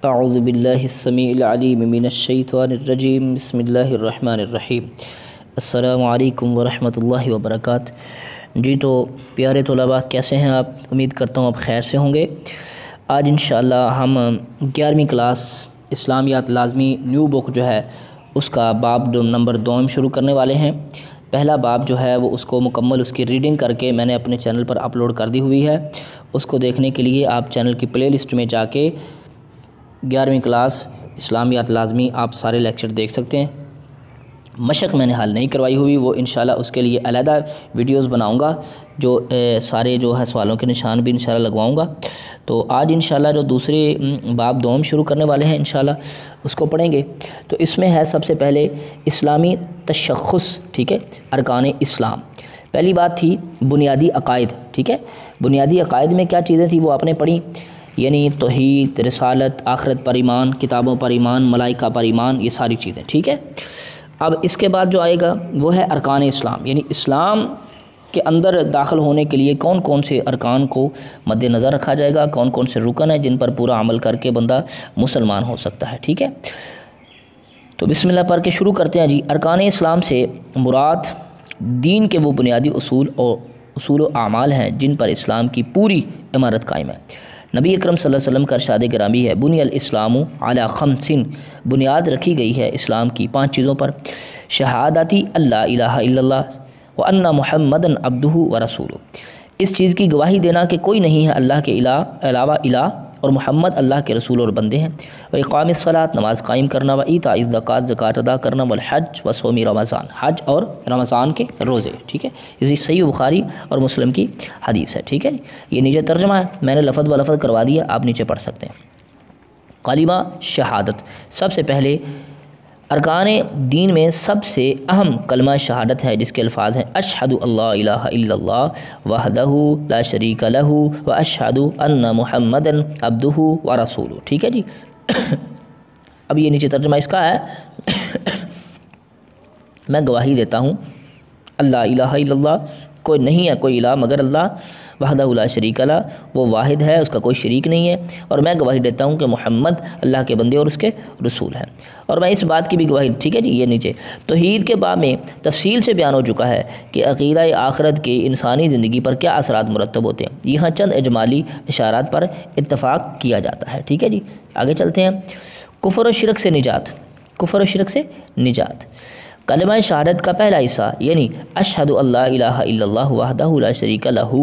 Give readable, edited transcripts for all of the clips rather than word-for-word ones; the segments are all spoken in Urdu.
اعوذ باللہ السمیع العلیم من الشیطان الرجیم بسم اللہ الرحمن الرحیم۔ السلام علیکم ورحمۃ اللہ وبرکاتہ۔ جی تو پیارے طلباء، کیسے ہیں آپ؟ امید کرتا ہوں آپ خیر سے ہوں گے۔ آج انشاءاللہ ہم 11ویں کلاس اسلامیات لازمی نیو بک جو ہے اس کا باب نمبر 2 شروع کرنے والے ہیں۔ پہلا باب جو ہے وہ اس کو مکمل اس کی ریڈنگ کر کے میں نے اپنے چینل پر اپلوڈ کر دی ہوئی ہے۔ اس کو دیکھنے کے لیے آپ چینل کی پلے لسٹ میں جا کے 11ویں کلاس اسلامیات لازمی آپ سارے لیکچر دیکھ سکتے ہیں۔ مشق میں نے حل نہیں کروائی ہوئی، وہ انشاءاللہ اس کے لیے علیحدہ ویڈیوز بناؤں گا، جو سارے جو ہے سوالوں کے نشان بھی انشاءاللہ لگواؤں گا۔ تو آج انشاءاللہ جو دوسرے باب 2 شروع کرنے والے ہیں انشاءاللہ اس کو پڑھیں گے۔ تو اس میں ہے سب سے پہلے اسلامی تشخص، ٹھیک ہے، ارکان اسلام۔ پہلی بات تھی بنیادی عقائد، ٹھیک ہے۔ بنیادی عقائد میں کیا چیزیں تھیں وہ آپ نے پڑھی، یعنی توحید، رسالت، آخرت پر ایمان، کتابوں پر ایمان، ملائکہ پر ایمان، یہ ساری چیزیں، ٹھیک ہے۔ اب اس کے بعد جو آئے گا وہ ہے ارکان اسلام، یعنی اسلام کے اندر داخل ہونے کے لیے کون کون سے ارکان کو مد نظر رکھا جائے گا، کون کون سے رکن ہیں جن پر پورا عمل کر کے بندہ مسلمان ہو سکتا ہے، ٹھیک ہے۔ تو بسم اللہ پڑھ کے شروع کرتے ہیں جی۔ ارکان اسلام سے مراد دین کے وہ بنیادی اصول و اعمال ہیں جن پر اسلام کی پوری عمارت قائم ہے۔ نبی اکرم صلی اللہ علیہ وسلم کا ارشاد گرامی ہے، بنی الاسلام علی خمس، بنیاد رکھی گئی ہے اسلام کی 5 چیزوں پر: شہادتی اللہ الہ الا اللہ وان محمدً عبدہ ورسولہ، اس چیز کی گواہی دینا کہ کوئی نہیں ہے اللہ کے علاوہ الہ اور محمد اللہ کے رسول اور بندے ہیں، و اقام الصلاۃ، نماز قائم کرنا، و ایتاء الزکوٰۃ، زکوٰۃ ادا کرنا، والحج و صوم رمضان، حج اور رمضان کے روزے، ٹھیک ہے۔ اسی صحیح بخاری اور مسلم کی حدیث ہے، ٹھیک ہے۔ یہ نیچے ترجمہ ہے، میں نے لفظ بلفظ کروا دیا، آپ نیچے پڑھ سکتے ہیں۔ کلمہ شہادت، سب سے پہلے ارکان دین میں سب سے اہم کلمہ شہادت ہے، جس کے الفاظ ہیں اشہد اللہ الہ الا اللہ وحدہ لا شریک لہ و اشہد ان محمدً عبدہ ورسولہ، ٹھیک ہے جی۔ اب یہ نیچے ترجمہ اس کا ہے، میں گواہی دیتا ہوں اللہ الہ الا اللہ، کوئی نہیں ہے کوئی الہ مگر اللہ، وحدہ لا شریک لہ، وہ واحد ہے، اس کا کوئی شریک نہیں ہے، اور میں گواہی دیتا ہوں کہ محمد اللہ کے بندے اور اس کے رسول ہیں۔ اور میں اس بات کی بھی گواہی، ٹھیک ہے جی۔ یہ نیچے توحید کے باب میں تفصیل سے بیان ہو چکا ہے کہ عقیدہ آخرت کے انسانی زندگی پر کیا اثرات مرتب ہوتے ہیں، یہاں چند اجمالی اشارات پر اتفاق کیا جاتا ہے، ٹھیک ہے جی۔ آگے چلتے ہیں۔ کفر و شرک سے نجات، کفر و شرک سے نجات۔ کلمہ شہادت کا پہلا حصہ یعنی اشہد اللہ الہ الا اللہ وحدہ لا شریک لہ،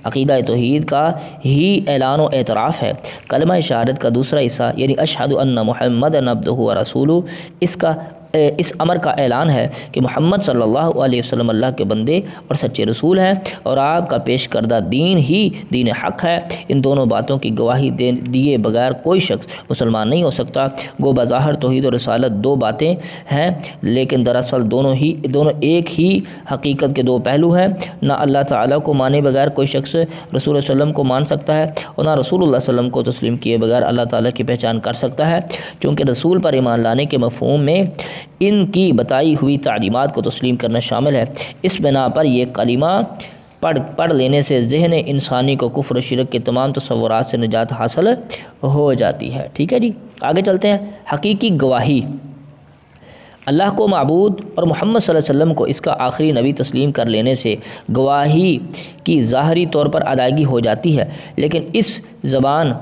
عقیدہ توحید کا ہی اعلان و اعتراف ہے۔ کلمہ شہادت کا دوسرا حصہ یعنی اشہد ان محمدً عبدہ ورسولہ، اس امر کا اعلان ہے کہ محمد صلی اللہ علیہ وسلم اللہ کے بندے اور سچے رسول ہیں، اور آپ کا پیش کردہ دین ہی دین حق ہے۔ ان دونوں باتوں کی گواہی دیے بغیر کوئی شخص مسلمان نہیں ہو سکتا۔ گو بظاہر توحید اور رسالت 2 باتیں ہیں، لیکن دراصل دونوں ایک ہی حقیقت کے 2 پہلو ہیں۔ نہ اللہ تعالیٰ کو مانے بغیر کوئی شخص رسول اللہ علیہ وسلم کو مان سکتا ہے، اور نہ رسول اللہ علیہ وسلم کو تسلیم کیے بغیر اللہ تعالیٰ کی پہچان کر سکتا ہے، چونکہ رسول پر ایمان لانے کے مفہوم میں ان کی بتائی ہوئی تعلیمات کو تسلیم کرنا شامل ہے۔ اس بنا پر یہ کلمہ پڑھ لینے سے ذہن انسانی کو کفر و شرک کے تمام تصورات سے نجات حاصل ہو جاتی ہے، ٹھیک ہے جی۔ آگے چلتے ہیں۔ حقیقی گواہی، اللہ کو معبود اور محمد صلی اللہ علیہ وسلم کو اس کا آخری نبی تسلیم کر لینے سے گواہی کی ظاہری طور پر ادائیگی ہو جاتی ہے، لیکن اس زبانی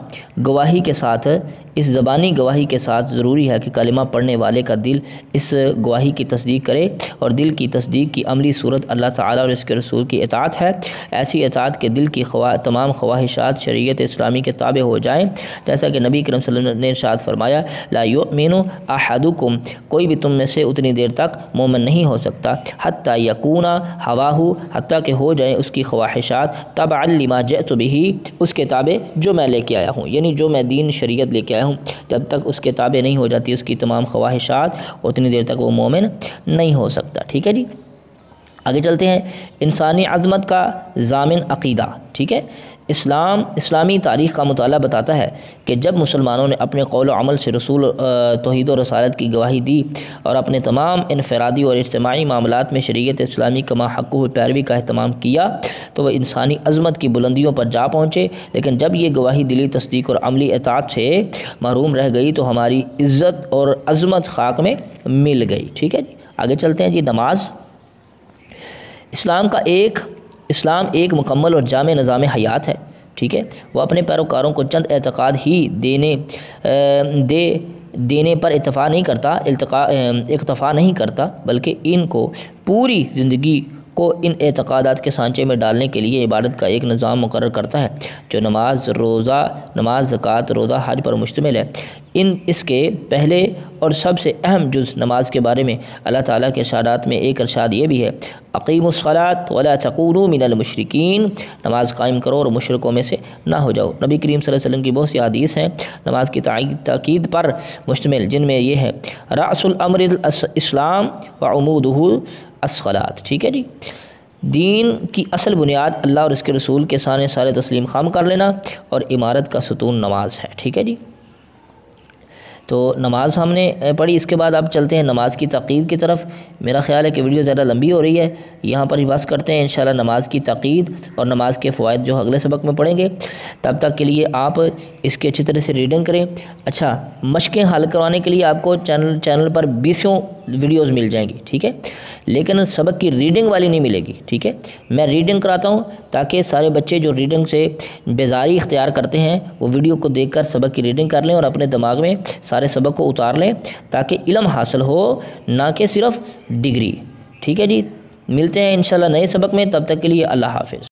گواہی کے ساتھ ضروری ہے کہ کلمہ پڑھنے والے کا دل اس گواہی کی تصدیق کرے، اور دل کی تصدیق کی عملی صورت اللہ تعالیٰ اور اس کے رسول کی اطاعت ہے۔ ایسی اطاعت کے دل کی تمام خواہشات شریعت اسلامی کے تابع ہو جائیں، جیسا کہ نبی کریم صلی اللہ علیہ وسلم نے ارشاد فرمایا، لا یؤمن احدکم، کوئی بھی تم میں سے اتنی دیر تک مومن نہیں ہو سکتا، حتی یکون ہواہ، حتیٰ کہ ہو جائیں اس کی خواہشات، تبعا لما جئت بہ، اس کے تابع جو میں لے کے آیا ہوں، یعنی جو میں دین شریعت لے کے آیا ہوں، جب تک اس کے تابع نہیں ہو جاتی اس کی تمام خواہشات، اتنی دیر تک وہ مومن نہیں ہو سکتا، ٹھیک ہے جی۔ آگے چلتے ہیں۔ انسانی عظمت کا ضامن عقیدہ، ٹھیک ہے۔ اسلامی تاریخ کا مطالعہ بتاتا ہے کہ جب مسلمانوں نے اپنے قول و عمل سے رسول توحید و رسالت کی گواہی دی اور اپنے تمام انفرادی اور اجتماعی معاملات میں شریعت اسلامی کا ماحقہ پیروی کا اہتمام کیا تو وہ انسانی عظمت کی بلندیوں پر جا پہنچے، لیکن جب یہ گواہی دلی تصدیق اور عملی اطاعت سے محروم رہ گئی تو ہماری عزت اور عظمت خاک میں مل گئی۔ ٹھیک ہے جی، آگے چلتے ہیں جی۔ نماز اسلام ایک مکمل اور جامع نظام حیات ہے۔ ٹھیک ہے، وہ اپنے پیروکاروں کو چند اعتقاد ہی دینے پر اکتفا نہیں کرتا، بلکہ ان کو پوری زندگی کو ان اعتقادات کے سانچے میں ڈالنے کے لیے عبادت کا ایک نظام مقرر کرتا ہے جو نماز، زکوٰۃ، روزہ، حج پر مشتمل ہے۔ اس کے پہلے اور سب سے اہم جز نماز کے بارے میں اللہ تعالیٰ کے ارشادات میں ایک ارشاد یہ بھی ہے، اقیموا الصلاۃ ولا تکونوا من المشرکین، نماز قائم کرو اور مشرکوں میں سے نہ ہو جاؤ۔ نبی کریم صلی اللہ علیہ وسلم کی بہت سی حدیث ہیں نماز کی تاکید پر مشتمل، جن میں یہ ہے رأس الامر الاسلام وعمودہ الصلاۃ۔ ٹھیک ہے جی، دین کی اصل بنیاد اللہ اور اس کے رسول کے سامنے سارے تسلیم خم کر لینا، اور عمارت کا ستون نماز ہے۔ ٹھیک ہے جی، تو نماز ہم نے پڑھی، اس کے بعد اب چلتے ہیں نماز کی تعقید کی طرف۔ میرا خیال ہے کہ ویڈیو زیادہ لمبی ہو رہی ہے، یہاں پر ہی بس کرتے ہیں۔ انشاءاللہ نماز کی تعقید اور نماز کے فوائد جو اگلے سبق میں پڑھیں گے، تب تک کے لیے آپ اس کی اچھی طرح سے ریڈنگ کریں۔ اچھا، مشقیں حل کروانے کے لیے آپ کو چینل پر 20 ویڈیوز مل جائیں گی، ٹھیک ہے، لیکن سبق کی ریڈنگ والی نہیں ملے گی، ٹھیک ہے۔ میں ریڈنگ کراتا ہوں تاکہ سارے بچے جو ریڈنگ سے بیزاری اختیار کرتے ہیں وہ ویڈیو کو دیکھ کر سبق کی ریڈنگ کر لیں اور اپنے دماغ میں سارے سبق کو اتار لیں تاکہ علم حاصل ہو، نہ کہ صرف ڈگری۔ ٹھیک ہے جی، ملتے ہیں انشاءاللہ نئے سبق میں، تب تک کے لیے اللہ حافظ۔